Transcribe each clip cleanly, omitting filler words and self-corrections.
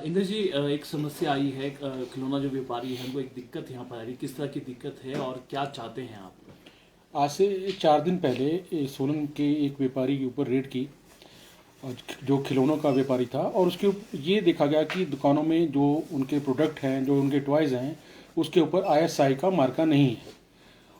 इंद्र जी, एक समस्या आई है। खिलौना जो व्यापारी है उनको एक दिक्कत यहाँ पर आ रही है। किस तरह की दिक्कत है और क्या चाहते हैं आप? आज से 4 दिन पहले सोलन के एक व्यापारी के ऊपर रेड की, और जो खिलौनों का व्यापारी था, और उसके ये देखा गया कि दुकानों में जो उनके प्रोडक्ट हैं, जो उनके टॉयज़ हैं, उसके ऊपर आईएसआई का मार्का नहीं है।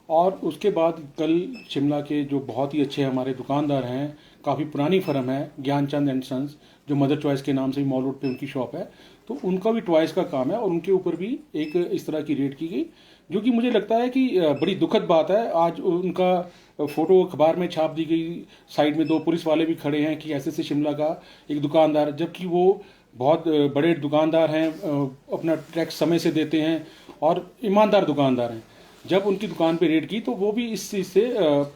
और उसके बाद कल शिमला के जो बहुत ही अच्छे हमारे दुकानदार हैं, काफ़ी पुरानी फर्म है ज्ञानचंद एंड सन्स, जो मदर चॉइस के नाम से भी मॉल रोड पे उनकी शॉप है, तो उनका भी टॉयज़ का काम है और उनके ऊपर भी एक इस तरह की रेड की गई, जो कि मुझे लगता है कि बड़ी दुखद बात है। आज उनका फोटो अखबार में छाप दी गई, साइड में 2 पुलिस वाले भी खड़े हैं कि ऐसे शिमला का एक दुकानदार, जबकि वो बहुत बड़े दुकानदार हैं, अपना टैक्स समय से देते हैं और ईमानदार दुकानदार हैं। जब उनकी दुकान पे रेड की तो वो भी इस चीज़ से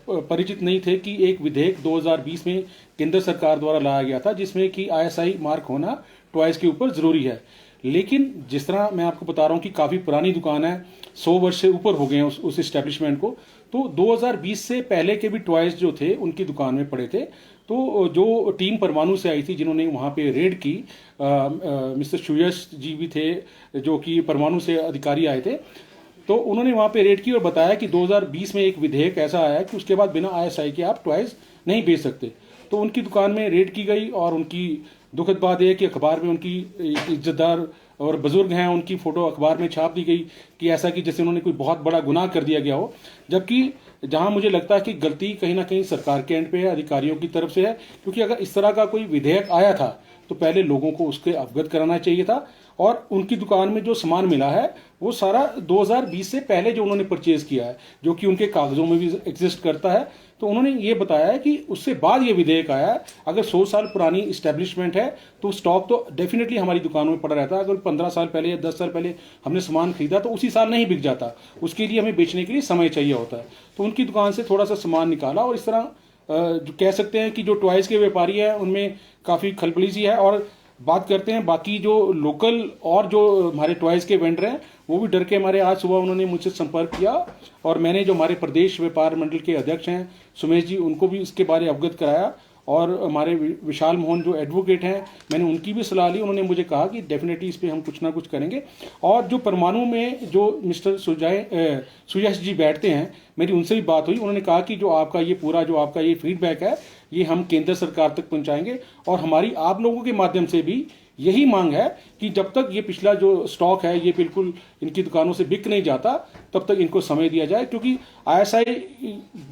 परिचित नहीं थे कि एक विधेयक 2020 में केंद्र सरकार द्वारा लाया गया था, जिसमें कि आईएसआई मार्क होना टॉयज़ के ऊपर ज़रूरी है। लेकिन जिस तरह मैं आपको बता रहा हूँ कि काफ़ी पुरानी दुकान है, 100 वर्ष से ऊपर हो गए हैं उस इस्टेब्लिशमेंट को, तो 2020 से पहले के भी टॉयज़ जो थे उनकी दुकान में पड़े थे। तो जो टीम परमाणु से आई थी जिन्होंने वहाँ पे रेड की, मिस्टर सुयश जी भी थे जो कि परमाणु से अधिकारी आए थे, तो उन्होंने वहाँ पे रेड की और बताया कि 2020 में एक विधेयक ऐसा आया है कि उसके बाद बिना आईएसआई के आप टॉयज़ नहीं बेच सकते। तो उनकी दुकान में रेड की गई और उनकी दुखद बात यह है कि अखबार में उनकी इज्जतदार और बुजुर्ग हैं, उनकी फ़ोटो अखबार में छाप दी गई कि ऐसा कि जैसे उन्होंने कोई बहुत बड़ा गुनाह कर दिया गया हो। जबकि जहां मुझे लगता है कि गलती कहीं ना कहीं सरकार के एंड पे है, अधिकारियों की तरफ से है, क्योंकि अगर इस तरह का कोई विधेयक आया था तो पहले लोगों को उसके अवगत कराना चाहिए था। और उनकी दुकान में जो सामान मिला है वो सारा 2020 से पहले जो उन्होंने परचेज किया है, जो कि उनके कागजों में भी एग्जिस्ट करता है। तो उन्होंने ये बताया है कि उससे बाद ये विधेयक आया है। अगर 100 साल पुरानी इस्टेब्लिशमेंट है तो स्टॉक तो डेफिनेटली हमारी दुकानों में पड़ा रहता है। अगर 15 साल पहले या 10 साल पहले हमने सामान खरीदा तो उसी साल नहीं बिक जाता, उसके लिए हमें बेचने के लिए समय चाहिए होता है। तो उनकी दुकान से थोड़ा सा सामान निकाला और इस तरह जो कह सकते हैं कि जो टॉयज़ के व्यापारी हैं उनमें काफ़ी खलबली सी है। और बात करते हैं बाकी जो लोकल और जो हमारे टॉयज़ के वेंडर हैं, वो भी डर के हमारे आज सुबह उन्होंने मुझसे संपर्क किया और मैंने जो हमारे प्रदेश व्यापार मंडल के अध्यक्ष हैं सुमेश जी, उनको भी इसके बारे अवगत कराया। और हमारे विशाल मोहन जो एडवोकेट हैं, मैंने उनकी भी सलाह ली। उन्होंने मुझे कहा कि डेफिनेटली इस पर हम कुछ ना कुछ करेंगे। और जो परमाणु में जो मिस्टर सुयश जी बैठते हैं, मेरी उनसे भी बात हुई। उन्होंने कहा कि जो आपका ये पूरा जो आपका ये फीडबैक है, ये हम केंद्र सरकार तक पहुंचाएंगे और हमारी आप लोगों के माध्यम से भी यही मांग है कि जब तक ये पिछला जो स्टॉक है ये बिल्कुल इनकी दुकानों से बिक नहीं जाता तब तक इनको समय दिया जाए। क्योंकि आईएसआई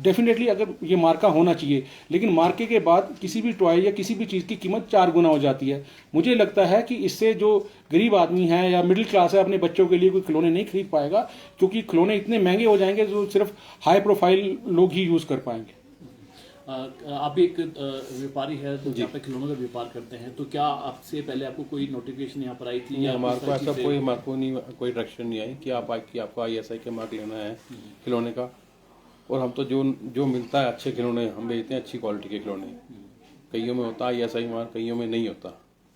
डेफिनेटली अगर ये मार्का होना चाहिए, लेकिन मार्के के बाद किसी भी टॉय या किसी भी चीज़ की कीमत 4 गुना हो जाती है। मुझे लगता है कि इससे जो गरीब आदमी है या मिडिल क्लास है, अपने बच्चों के लिए कोई खिलौने नहीं खरीद पाएगा, क्योंकि खिलौने इतने महंगे हो जाएंगे जो सिर्फ हाई प्रोफाइल लोग ही यूज़ कर पाएंगे। आप भी एक व्यापारी है तो जहाँ पे खिलौनों का व्यापार करते हैं, तो क्या आपसे पहले आपको कोई नोटिफिकेशन यहाँ पर आई थी? या हमारे को ऐसा कोई कोई डायरेक्शन नहीं आई कि आपको आईएसआई के मार्क लेना है खिलौने का। और हम तो जो मिलता है अच्छे खिलौने हम बेचते हैं, अच्छी क्वालिटी के खिलौने। कईयों में होता है आईएसआई मार्क, कईयों में नहीं होता,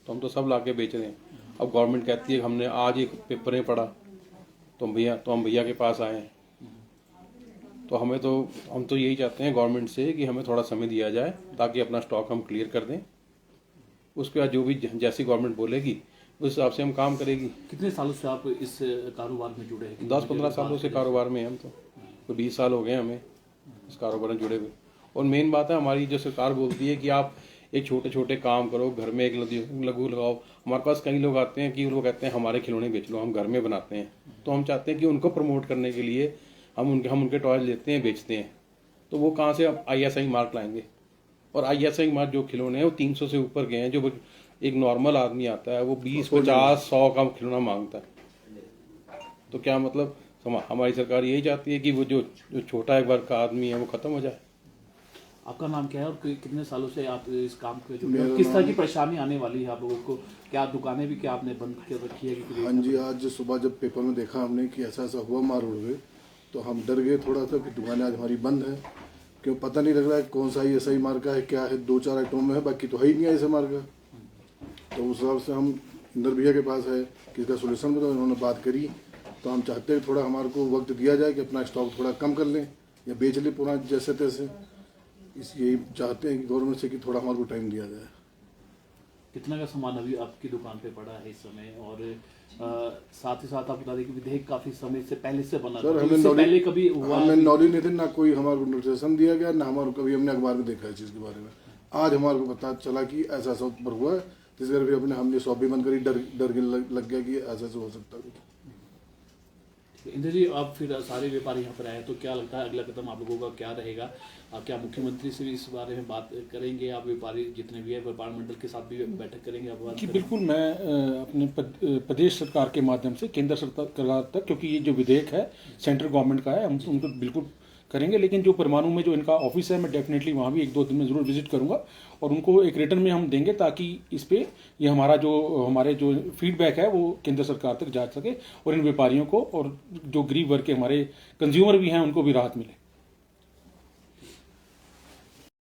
तो हम तो सब ला के बेच रहे हैं। अब गवर्नमेंट कहती है हमने आज एक पेपर में पढ़ा तो हम भैया के पास आए हैं। तो हम तो यही चाहते हैं गवर्नमेंट से कि हमें थोड़ा समय दिया जाए ताकि अपना स्टॉक हम क्लियर कर दें। उसके बाद जो भी जैसी गवर्नमेंट बोलेगी उस हिसाब से हम काम करेगी। कितने सालों से आप इस कारोबार में जुड़े हैं? 10-15 सालों से कारोबार में हम तो 20 साल हो गए हमें इस कारोबार में जुड़े हुए। और मेन बात है हमारी, जो सरकार बोलती है कि आप एक छोटे छोटे काम करो, घर में एक लघु लगाओ। हमारे पास कई लोग आते हैं कि वो कहते हैं हमारे खिलौने बेच लो, हम घर में बनाते हैं। तो हम चाहते हैं कि उनको प्रमोट करने के लिए हम उनके टॉयज लेते हैं, बेचते हैं। तो वो कहाँ से अब आईएसआई मार्क लाएंगे? और आईएसआई मार्क जो खिलौने हैं वो 300 से ऊपर गए हैं। जो एक नॉर्मल आदमी आता है वो 20-50-100 का खिलौना मांगता है। तो क्या मतलब हमारी सरकार यही चाहती है कि वो जो छोटा एक वर्ग का आदमी है वो खत्म हो जाए। आपका नाम क्या है और कितने सालों से आप इस काम पे जुड़े हैं? किस तरह की परेशानी आने वाली है आप लोगों को? क्या दुकानें भी क्या आपने बंद कर रखी है? हाँ जी, आज सुबह जब पेपर में देखा हमने कि ऐसा ऐसा हुआ मार रोड पे, तो हम डर गए थोड़ा सा कि दुकानें आज हमारी बंद है। क्यों पता नहीं लग रहा है कौन सा आईएसआई मार्का है, क्या है। 2-4 आइटमों में है, बाकी तो है ही नहीं आईएसआई मार्का। तो उस हिसाब से हम इंदर भैया के पास है कि इसका सोल्यूशन बताओ। उन्होंने बात करी तो हम चाहते हैं थोड़ा हमारे को वक्त दिया जाए कि अपना स्टॉक थोड़ा कम कर लें या बेच लें पूरा जैसे तैसे। यही चाहते हैं कि गवर्नमेंट से कि थोड़ा हमारे को टाइम दिया जाए। कितना का सामान अभी आपकी दुकान पे पड़ा है इस समय? और साथ ही साथ आप बता दें कि विधेयक काफी समय से पहले से बना था, सर तो हमें इससे पहले कभी हुआ? हमें नॉलेज नहीं थी, ना कोई हमारे को नोटिफिकेशन दिया गया, ना हमारे कभी हमने अखबार में देखा है इस चीज़ के बारे में। आज हमारे को पता चला कि ऐसा ऐसा ऊपर हुआ है, जिस घर भी अपने हमने शॉप भी बंद करी, डर के लग गया कि ऐसा ऐसा हो सकता है। इंद्र जी, आप फिर सारे व्यापारी यहाँ पर आए, तो क्या लगता है अगला कदम आप लोगों का क्या रहेगा? क्या मुख्यमंत्री से भी इस बारे में बात करेंगे? आप व्यापारी जितने भी है व्यापार मंडल के साथ भी बैठक करेंगे? आप बात जी करेंगे? बिल्कुल, मैं अपने प्रदेश सरकार के माध्यम से केंद्र सरकार तक, क्योंकि ये जो विधेयक है सेंट्रल गवर्नमेंट का है, हम उनको बिल्कुल करेंगे। लेकिन जो परमाणु में जो इनका ऑफिस है, मैं डेफिनेटली वहाँ भी 1-2 दिन में ज़रूर विजिट करूँगा और उनको एक रिटर्न में हम देंगे, ताकि इस पे ये हमारे जो फीडबैक है वो केंद्र सरकार तक जा सके और इन व्यापारियों को और जो गरीब वर्ग के हमारे कंज्यूमर भी हैं उनको भी राहत मिले।